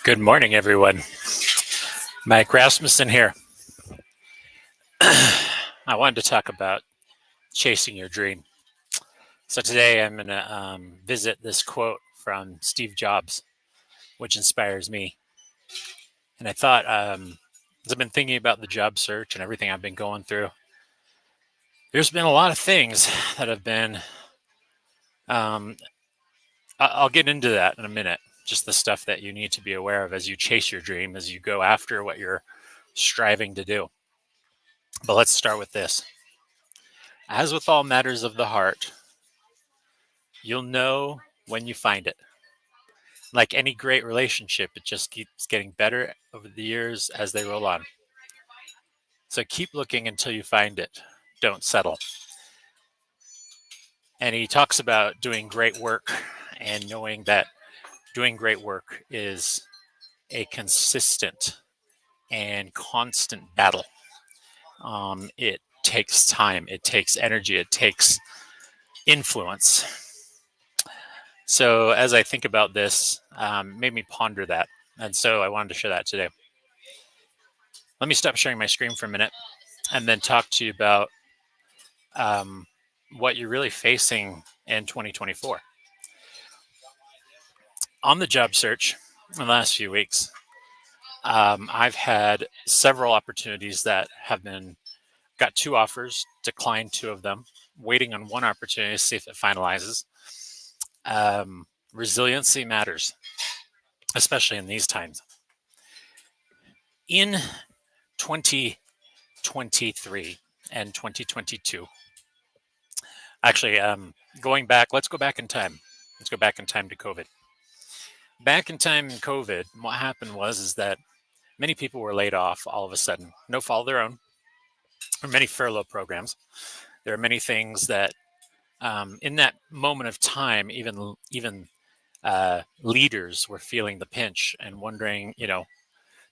Good morning, everyone. Mike Rasmussen here. I wanted to talk about chasing your dream. So today I'm going to visit this quote from Steve Jobs, which inspires me. And I thought, as I've been thinking about the job search and everything I've been going through, there's been a lot of things that have been, I'll get into that in a minute, just the stuff that you need to be aware of as you chase your dream, as you go after what you're striving to do. But let's start with this. As with all matters of the heart, you'll know when you find it. Like any great relationship, it just keeps getting better over the years as they roll on. So keep looking until you find it. Don't settle. And he talks about doing great work and knowing that doing great work is a consistent and constant battle. It takes time, it takes energy, it takes influence. So as I think about this, made me ponder that. And so I wanted to share that today. Let me stop sharing my screen for a minute and then talk to you about what you're really facing in 2024. On the job search in the last few weeks, I've had several opportunities that have got 2 offers, declined 2 of them, waiting on 1 opportunity to see if it finalizes. Resiliency matters, especially in these times. In 2023 and 2022, actually, going back, let's go back in time. Let's go back in time to COVID. Back in time in COVID, what happened is that many people were laid off all of a sudden, no fault of their own. There were many furlough programs. There are many things that, in that moment of time, even leaders were feeling the pinch and wondering,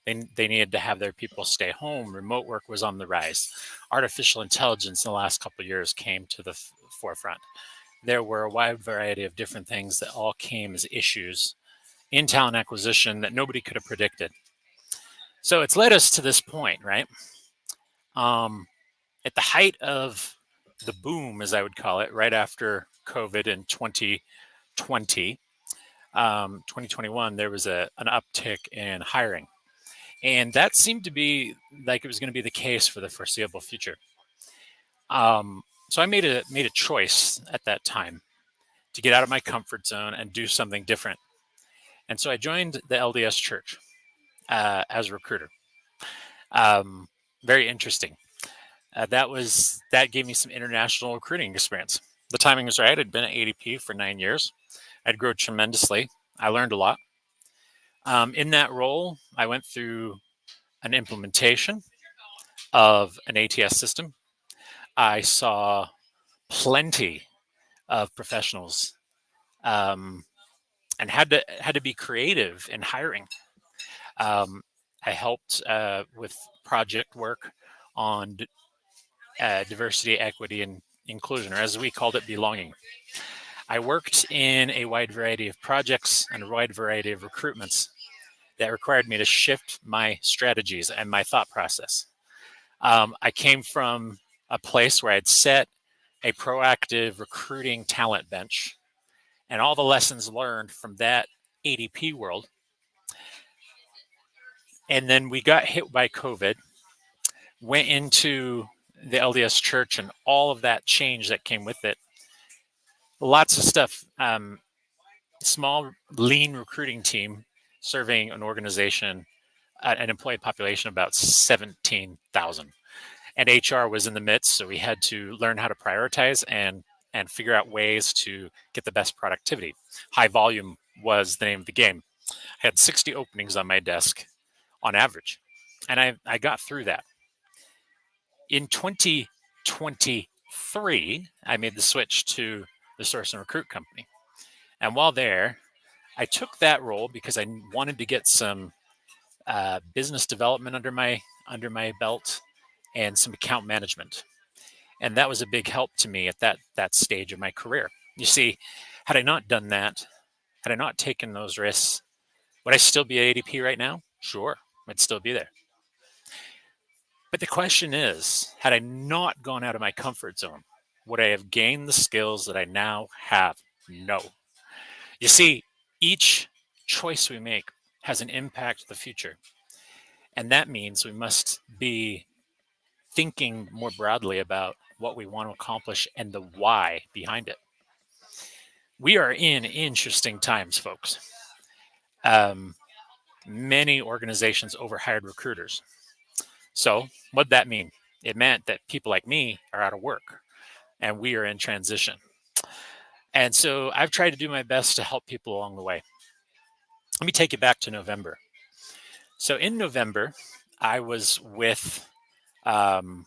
they needed to have their people stay home. Remote work was on the rise. Artificial intelligence in the last couple of years came to the forefront. There were a wide variety of different things that all came as issues in talent acquisition that nobody could have predicted. So it's led us to this point, right? At the height of the boom, as I would call it, right after COVID in 2020, 2021, there was an uptick in hiring. And that seemed to be like it was going to be the case for the foreseeable future. So I made a choice at that time to get out of my comfort zone and do something different. And so I joined the LDS Church as a recruiter. Very interesting. That gave me some international recruiting experience. The timing was right. I'd been at ADP for 9 years. I'd grown tremendously. I learned a lot. In that role, I went through an implementation of an ATS system. I saw plenty of professionals and had to be creative in hiring. I helped with project work on diversity, equity, and inclusion, or as we called it, belonging. I worked in a wide variety of projects and a wide variety of recruitments that required me to shift my strategies and my thought process. I came from a place where I'd set a proactive recruiting talent bench, and all the lessons learned from that ADP world. And then we got hit by COVID, went into the LDS Church and all of that change that came with it. Lots of stuff. Small, lean recruiting team serving an organization, an employee population of about 17,000. And HR was in the midst, so we had to learn how to prioritize and figure out ways to get the best productivity. High volume was the name of the game. I had 60 openings on my desk on average, and I got through that. In 2023, I made the switch to the Source and Recruit company. And while there, I took that role because I wanted to get some business development under my belt and some account management. And that was a big help to me at that stage of my career. You see, had I not done that, had I not taken those risks, Would I still be at ADP right now? Sure, I'd still be there. But the question is, had I not gone out of my comfort zone, would I have gained the skills that I now have? No. You see, each choice we make has an impact on the future. And that means we must be thinking more broadly about what we want to accomplish and the why behind it. We are in interesting times, folks. Many organizations overhired recruiters. So, what'd that mean? It meant that people like me are out of work and we are in transition. And so, I've tried to do my best to help people along the way. Let me take you back to November. So, in November, I was with, um,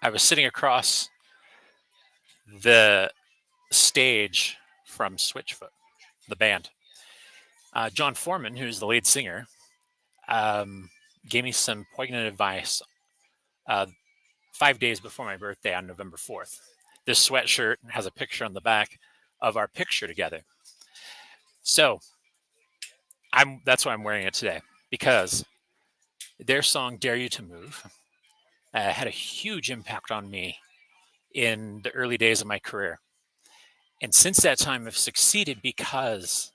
I was sitting across the stage from Switchfoot, the band. John Foreman, who's the lead singer, gave me some poignant advice uh, 5 days before my birthday on November 4th. This sweatshirt has a picture on the back of our picture together. So that's why I'm wearing it today, because their song "Dare You to Move" had a huge impact on me in the early days of my career. And since that time, I've succeeded because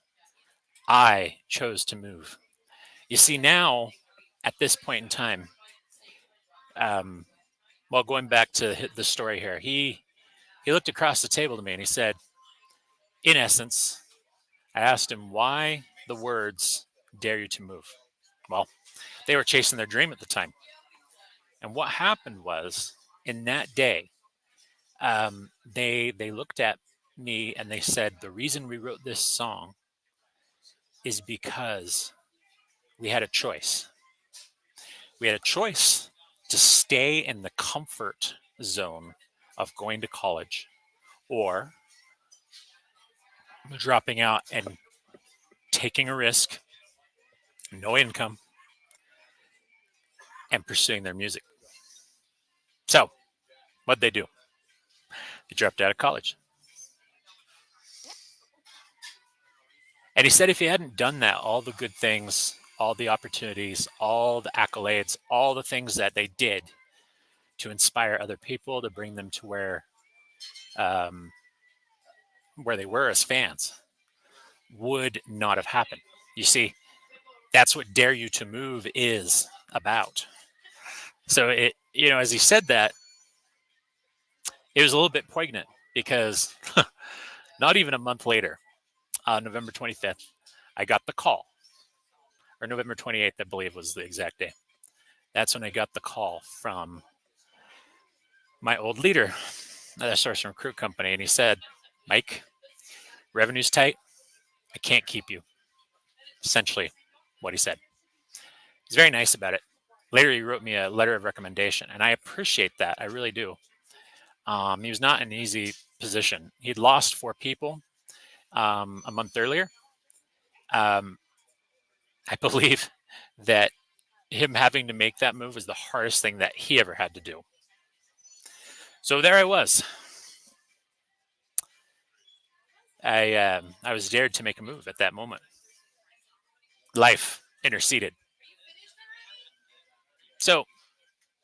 I chose to move. You see, now at this point in time, well, going back to the story here, he looked across the table to me and he said, in essence, I asked him why the words "dare you to move." Well, they were chasing their dream at the time. And what happened was, in that day, they looked at me and they said, the reason we wrote this song is because we had a choice. We had a choice to stay in the comfort zone of going to college or dropping out and taking a risk, no income, and pursuing their music. So, what'd they do? They dropped out of college. And he said if he hadn't done that, all the good things, all the opportunities, all the accolades, all the things that they did to inspire other people, to bring them to where they were as fans, would not have happened. You see, that's what "Dare You to Move" is about. So as he said that, it was a little bit poignant because not even a month later, November 25th, I got the call, or November 28th, I believe was the exact day. That's when I got the call from my old leader at a source and recruit company. And he said, Mike, revenue's tight. I can't keep you. Essentially what he said. He's very nice about it. Later, he wrote me a letter of recommendation, and I appreciate that. I really do. He was not in an easy position. He'd lost 4 people a month earlier. I believe that him having to make that move was the hardest thing that he ever had to do. So there I was. I was dared to make a move at that moment. Life interceded. So,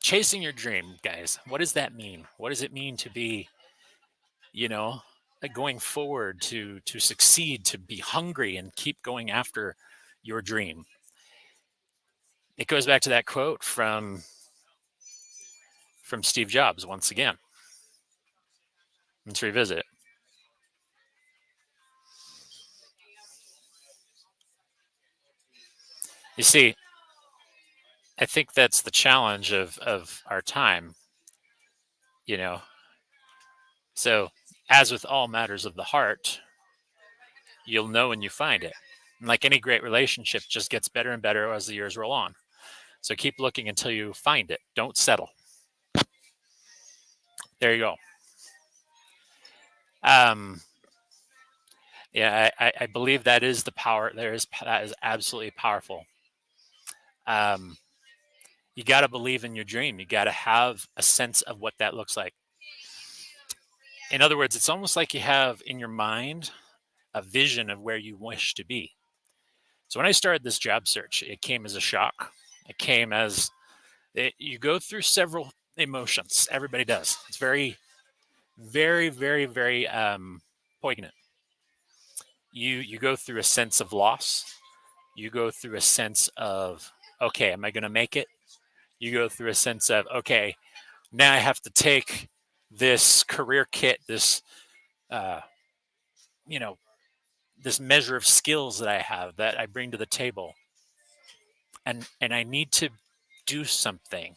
chasing your dream, guys, what does that mean? What does it mean to be, going forward, to succeed, to be hungry and keep going after your dream? It goes back to that quote from Steve Jobs once again. Let's revisit it. You see, I think that's the challenge of our time, you know. So, as with all matters of the heart, you'll know when you find it. And like any great relationship, just gets better and better as the years roll on. So keep looking until you find it. Don't settle. There you go. Yeah, I believe that is the power. That is absolutely powerful. You got to believe in your dream. You got to have a sense of what that looks like. In other words, it's almost like you have in your mind a vision of where you wish to be. So when I started this job search, it came as a shock. It came as you go through several emotions. Everybody does. It's very, very, very, very poignant. You go through a sense of loss. You go through a sense of, okay, am I going to make it? You go through a sense of, okay, now I have to take this career kit, this, uh, you know, this measure of skills that I have that I bring to the table, and I need to do something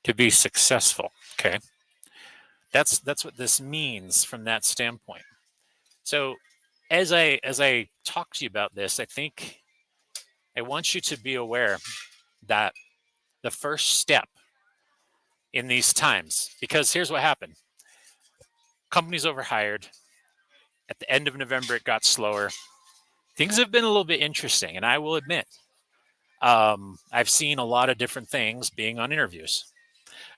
to be successful. Okay, that's what this means from that standpoint. So, as I talk to you about this, I think I want you to be aware that the first step in these times, because here's what happened: companies overhired. At the end of November, it got slower. Things have been a little bit interesting, and I will admit, I've seen a lot of different things being on interviews.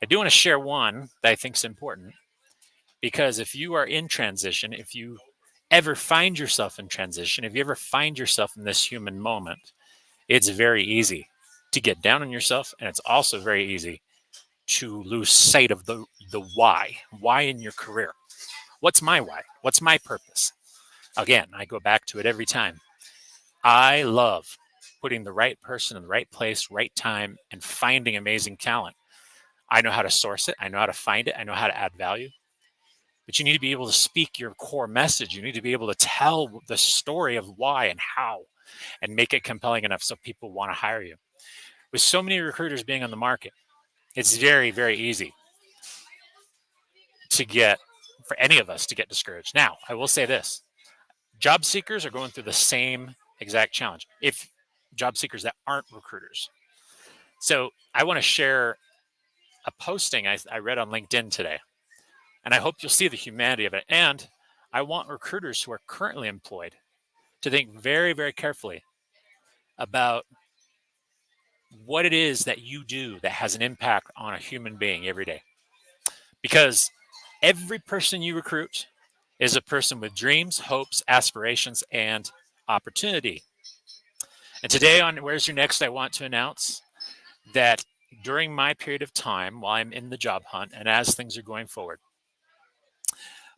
I do want to share one that I think is important, because if you are in transition, if you ever find yourself in transition, if you ever find yourself in this human moment, it's very easy to get down on yourself, and it's also very easy to lose sight of the why in your career. What's my why? What's my purpose? Again, I go back to it every time. I love putting the right person in the right place, right time, and finding amazing talent. I know how to source it. I know how to find it. I know how to add value. But you need to be able to speak your core message. You need to be able to tell the story of why and how and make it compelling enough so people want to hire you. With so many recruiters being on the market, it's very, very easy to get, for any of us to get discouraged. Now, I will say this: job seekers are going through the same exact challenge. If job seekers that aren't recruiters. So I want to share a posting I read on LinkedIn today, and I hope you'll see the humanity of it. And I want recruiters who are currently employed to think very, very carefully about what it is that you do that has an impact on a human being every day. Because every person you recruit is a person with dreams, hopes, aspirations, and opportunity. And today on Where's Your Next, I want to announce that during my period of time while I'm in the job hunt and as things are going forward,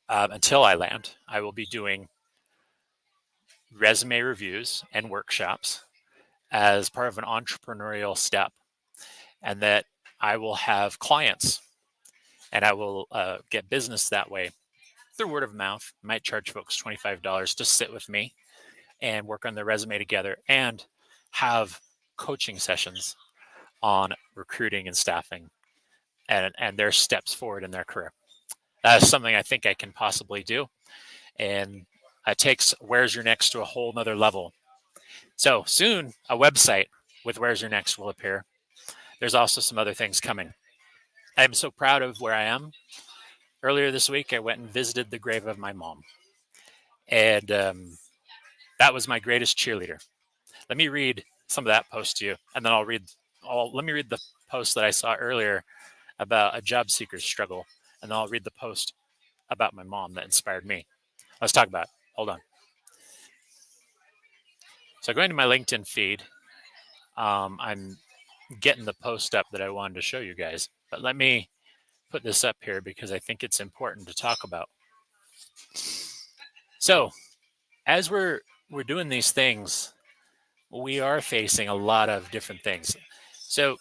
until I land, I will be doing resume reviews and workshops as part of an entrepreneurial step, and that I will have clients and I will get business that way through word of mouth. I might charge folks $25 to sit with me and work on their resume together and have coaching sessions on recruiting and staffing and their steps forward in their career. That's something I think I can possibly do. And it takes Where's Your Next to a whole nother level. So soon a website with Where's Your Next will appear. There's also some other things coming. I'm so proud of where I am. Earlier this week, I went and visited the grave of my mom. And that was my greatest cheerleader. Let me read some of that post to you, and then let me read the post that I saw earlier about a job seeker's struggle, and then I'll read the post about my mom that inspired me. Let's talk about it. Hold on. So going to my LinkedIn feed, I'm getting the post up that I wanted to show you guys. But let me put this up here because I think it's important to talk about. So as we're doing these things, we are facing a lot of different things. So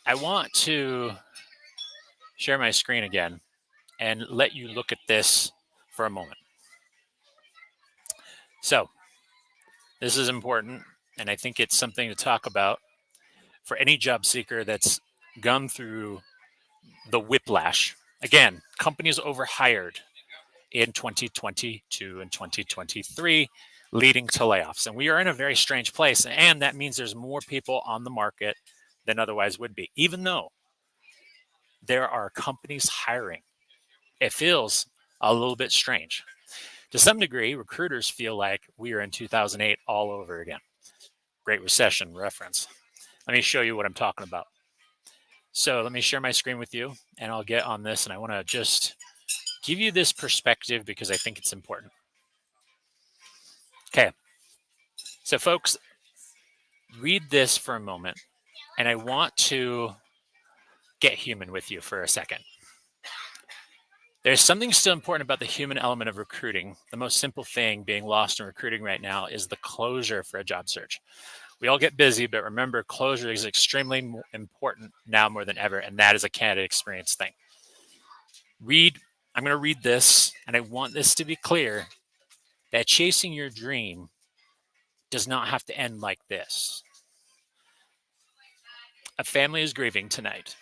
I want to share my screen again and let you look at this for a moment. So this is important, and I think it's something to talk about for any job seeker that's gone through the whiplash. Again, companies overhired in 2022 and 2023, leading to layoffs. And we are in a very strange place, and that means there's more people on the market than otherwise would be, even though there are companies hiring. It feels a little bit strange. To some degree, recruiters feel like we are in 2008 all over again. Great Recession reference. Let me show you what I'm talking about. So let me share my screen with you, and I'll get on this, and I want to just give you this perspective because I think it's important. Okay. So folks, read this for a moment, and I want to get human with you for a second. There's something still important about the human element of recruiting. The most simple thing being lost in recruiting right now is the closure for a job search. We all get busy, but remember, closure is extremely important now more than ever, and that is a candidate experience thing. I'm going to read this, and I want this to be clear that chasing your dream does not have to end like this. A family is grieving tonight.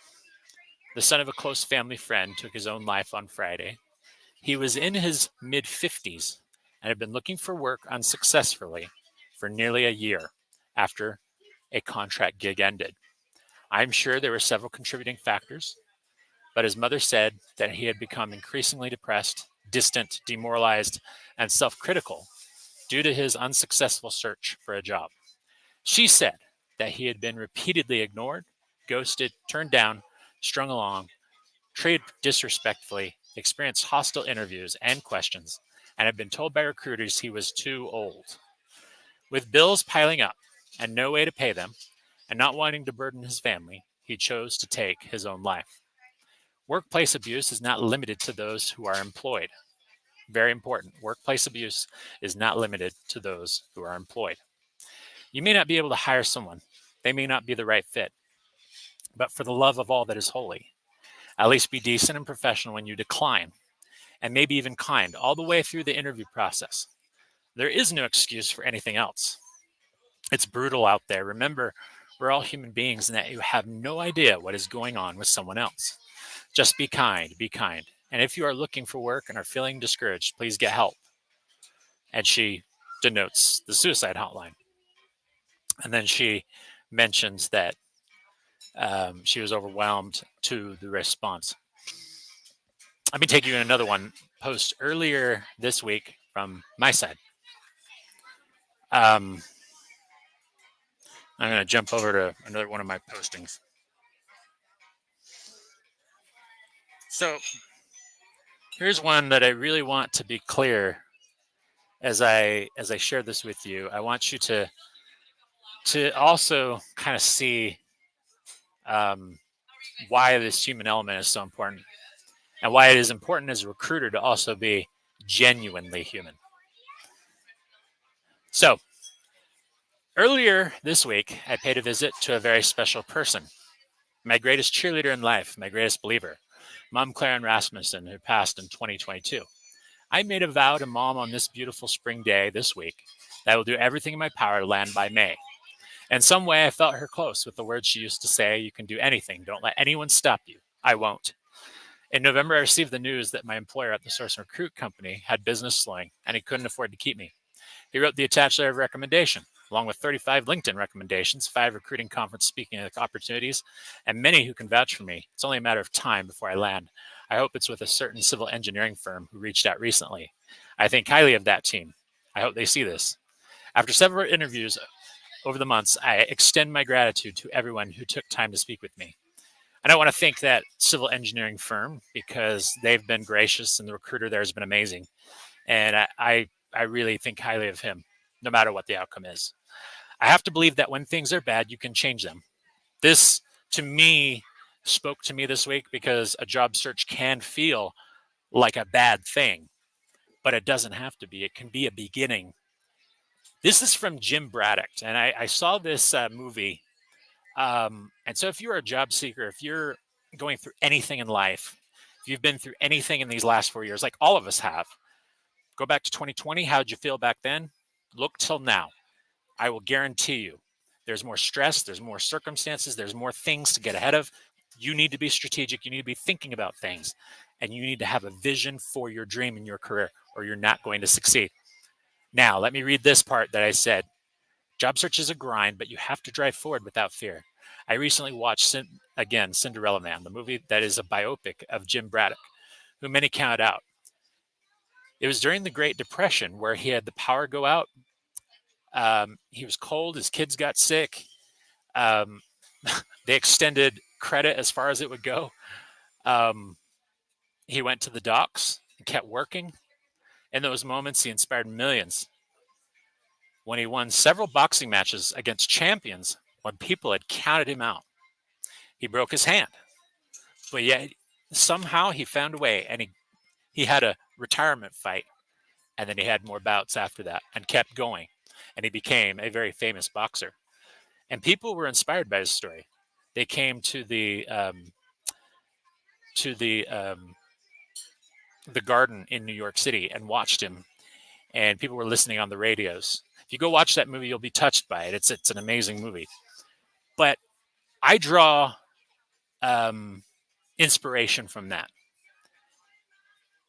The son of a close family friend took his own life on Friday. He was in his mid-50s and had been looking for work unsuccessfully for nearly a year after a contract gig ended. I'm sure there were several contributing factors, but his mother said that he had become increasingly depressed, distant, demoralized, and self-critical due to his unsuccessful search for a job. She said that he had been repeatedly ignored, ghosted, turned down, strung along, treated disrespectfully, experienced hostile interviews and questions, and had been told by recruiters he was too old. With bills piling up and no way to pay them, and not wanting to burden his family, he chose to take his own life. Workplace abuse is not limited to those who are employed. Very important. Workplace abuse is not limited to those who are employed. You may not be able to hire someone. They may not be the right fit. But for the love of all that is holy, at least be decent and professional when you decline, and maybe even kind all the way through the interview process. There is no excuse for anything else. It's brutal out there. Remember, we're all human beings and that you have no idea what is going on with someone else. Just be kind, be kind. And if you are looking for work and are feeling discouraged, please get help. And she denotes the suicide hotline. And then she mentions that she was overwhelmed to the response. Let me take you in another one post earlier this week from my side. I'm going to jump over to another one of my postings. So here's one that I really want to be clear as I share this with you. I want you to also kind of see why this human element is so important and why it is important as a recruiter to also be genuinely human. So earlier this week, I paid a visit to a very special person, my greatest cheerleader in life, my greatest believer, Mom Claren Rasmussen, who passed in 2022. I made a vow to Mom on this beautiful spring day this week that I will do everything in my power to land by May. In some way, I felt her close with the words she used to say, "You can do anything. Don't let anyone stop you. I won't." In November, I received the news that my employer at the Source and Recruit company had business slowing and he couldn't afford to keep me. He wrote the attached letter of recommendation, along with 35 LinkedIn recommendations, 5 recruiting conference speaking opportunities, and many who can vouch for me. It's only a matter of time before I land. I hope it's with a certain civil engineering firm who reached out recently. I think highly of that team. I hope they see this. After several interviews over the months, I extend my gratitude to everyone who took time to speak with me. And I want to thank that civil engineering firm because they've been gracious and the recruiter there has been amazing. And I really think highly of him, no matter what the outcome is. I have to believe that when things are bad, you can change them. This, to me, spoke to me this week because a job search can feel like a bad thing, but it doesn't have to be. It can be a beginning. This is from Jim Braddock, and I saw this movie. And so if you're a job seeker, if you're going through anything in life, if you've been through anything in these last 4 years, like all of us have, go back to 2020. How did you feel back then? Look till now. I will guarantee you there's more stress, there's more circumstances, there's more things to get ahead of. You need to be strategic. You need to be thinking about things. And you need to have a vision for your dream in your career, or you're not going to succeed. Now, let me read this part that I said. Job search is a grind, but you have to drive forward without fear. I recently watched, again, Cinderella Man, the movie that is a biopic of Jim Braddock, who many counted out. It was during the Great Depression where he had the power go out. He was cold. His kids got sick. Um, they extended credit as far as it would go. He went to the docks and kept working. In those moments, he inspired millions. when he won several boxing matches against champions when people had counted him out. He broke his hand, but yet somehow he found a way, and he had a retirement fight, and then he had more bouts after that and kept going, and he became a very famous boxer. And people were inspired by his story. They came to the Garden in New York City and watched him, and people were listening on the radios. If you go watch that movie, you'll be touched by it. It's an amazing movie. But I draw inspiration from that.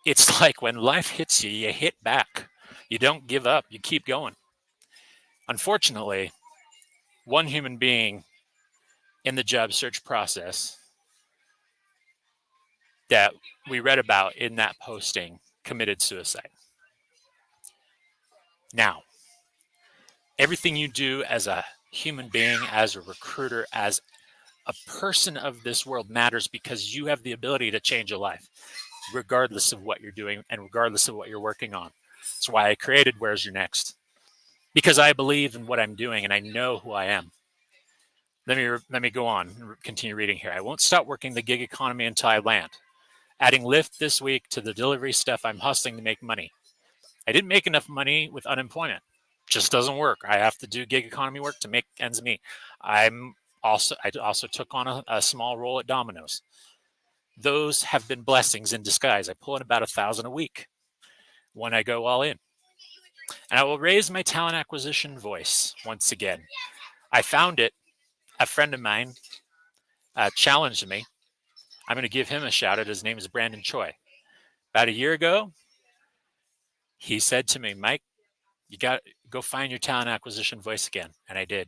It's like when life hits you, you hit back. You don't give up. You keep going. Unfortunately, one human being in the job search process that we read about in that posting committed suicide. Now, everything you do as a human being, as a recruiter, as a person of this world matters, because you have the ability to change a life, regardless of what you're doing and regardless of what you're working on. That's why I created Where's Your Next, because I believe in what I'm doing and I know who I am. Let me go on and continue reading here. I won't stop working the gig economy until I land. Adding Lyft this week to the delivery stuff, I'm hustling to make money. I didn't make enough money with unemployment. Just doesn't work. I have to do gig economy work to make ends meet. I also took on a small role at Domino's. Those have been blessings in disguise. I pull in about 1,000 a week when I go all in. And I will raise my talent acquisition voice once again. I found it. A friend of mine challenged me. I'm going to give him a shout out. His name is Brandon Choi. About a year ago, he said to me, Mike, you got to go find your talent acquisition voice again. And I did.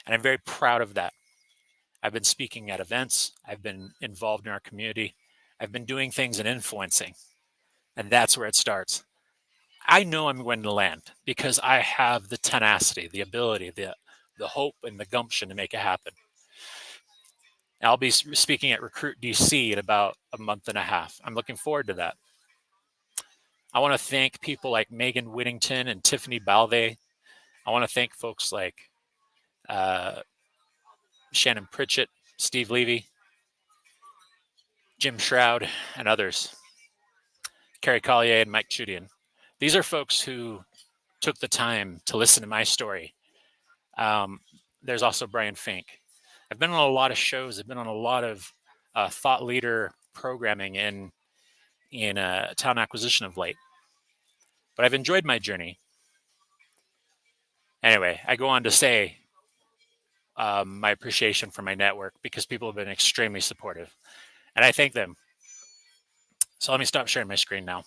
And I'm very proud of that. I've been speaking at events. I've been involved in our community. I've been doing things and influencing. And that's where it starts. I know I'm going to land because I have the tenacity, the ability, the hope, and the gumption to make it happen. I'll be speaking at Recruit DC in about a month and a half. I'm looking forward to that. I want to thank people like Megan Whittington and Tiffany Balvey. I want to thank folks like Shannon Pritchett, Steve Levy, Jim Shroud, and others. Kerry Collier and Mike Chudian. These are folks who took the time to listen to my story. There's also Brian Fink. I've been on a lot of shows. I've been on a lot of thought leader programming in talent acquisition of late. But I've enjoyed my journey. Anyway, I go on to say my appreciation for my network because people have been extremely supportive. And I thank them. So let me stop sharing my screen now.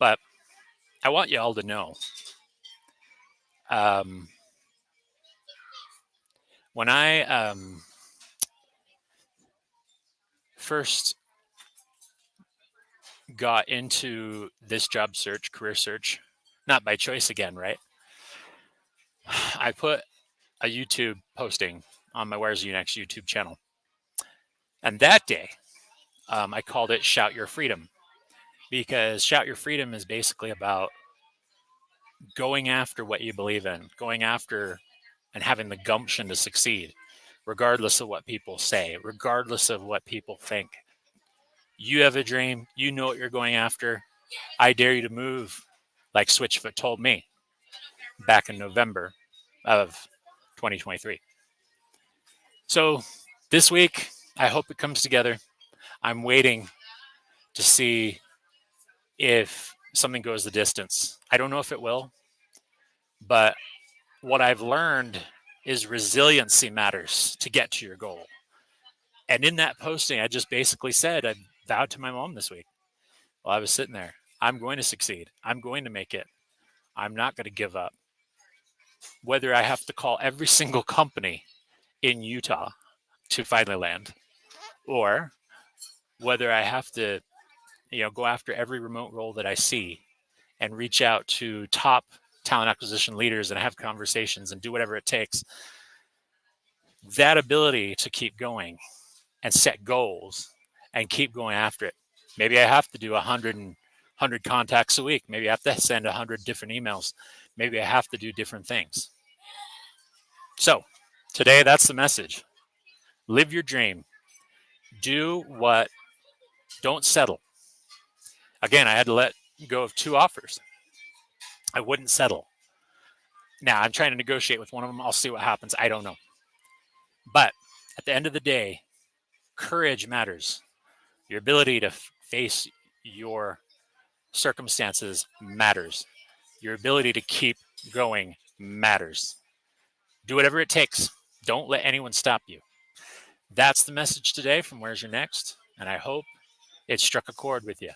But I want you all to know when I first got into this job search, career search, not by choice again, right? I put a YouTube posting on my Where's Your Next YouTube channel. And that day, I called it Shout Your Freedom, because Shout Your Freedom is basically about going after what you believe in, going after and having the gumption to succeed, regardless of what people say, regardless of what people think. You have a dream. You know what you're going after. I dare you to move, like Switchfoot told me back in November of 2023. So this week, I hope it comes together. I'm waiting to see if something goes the distance. I don't know if it will, but what I've learned is resiliency matters to get to your goal. And in that posting, I just basically said, I vowed to my mom this week while I was sitting there, I'm going to succeed. I'm going to make it. I'm not going to give up. Whether I have to call every single company in Utah to finally land, or whether I have to, go after every remote role that I see and reach out to top talent acquisition leaders and have conversations and do whatever it takes. That ability to keep going and set goals and keep going after it. Maybe I have to do 100 contacts a week. Maybe I have to send 100 different emails. Maybe I have to do different things. So today, that's the message. Live your dream. Don't settle. Again, I had to let go of 2 offers. I wouldn't settle. Now I'm trying to negotiate with one of them. I'll see what happens. I don't know. But at the end of the day, courage matters. Your ability to face your circumstances matters. Your ability to keep going matters. Do whatever it takes. Don't let anyone stop you. That's the message today from Where's Your Next? And I hope it struck a chord with you.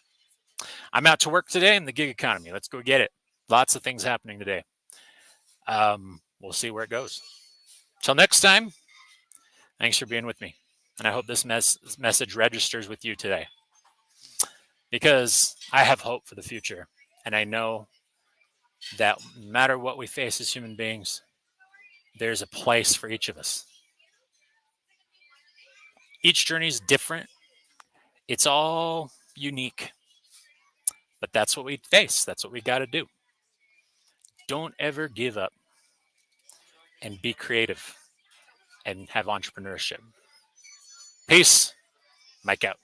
I'm out to work today in the gig economy. Let's go get it. Lots of things happening today. We'll see where it goes. Till next time, thanks for being with me. And I hope this message registers with you today, because I have hope for the future. And I know that no matter what we face as human beings, there's a place for each of us. Each journey is different. It's all unique. But that's what we face. That's what we got to do. Don't ever give up, and be creative and have entrepreneurship. Peace. Mike out.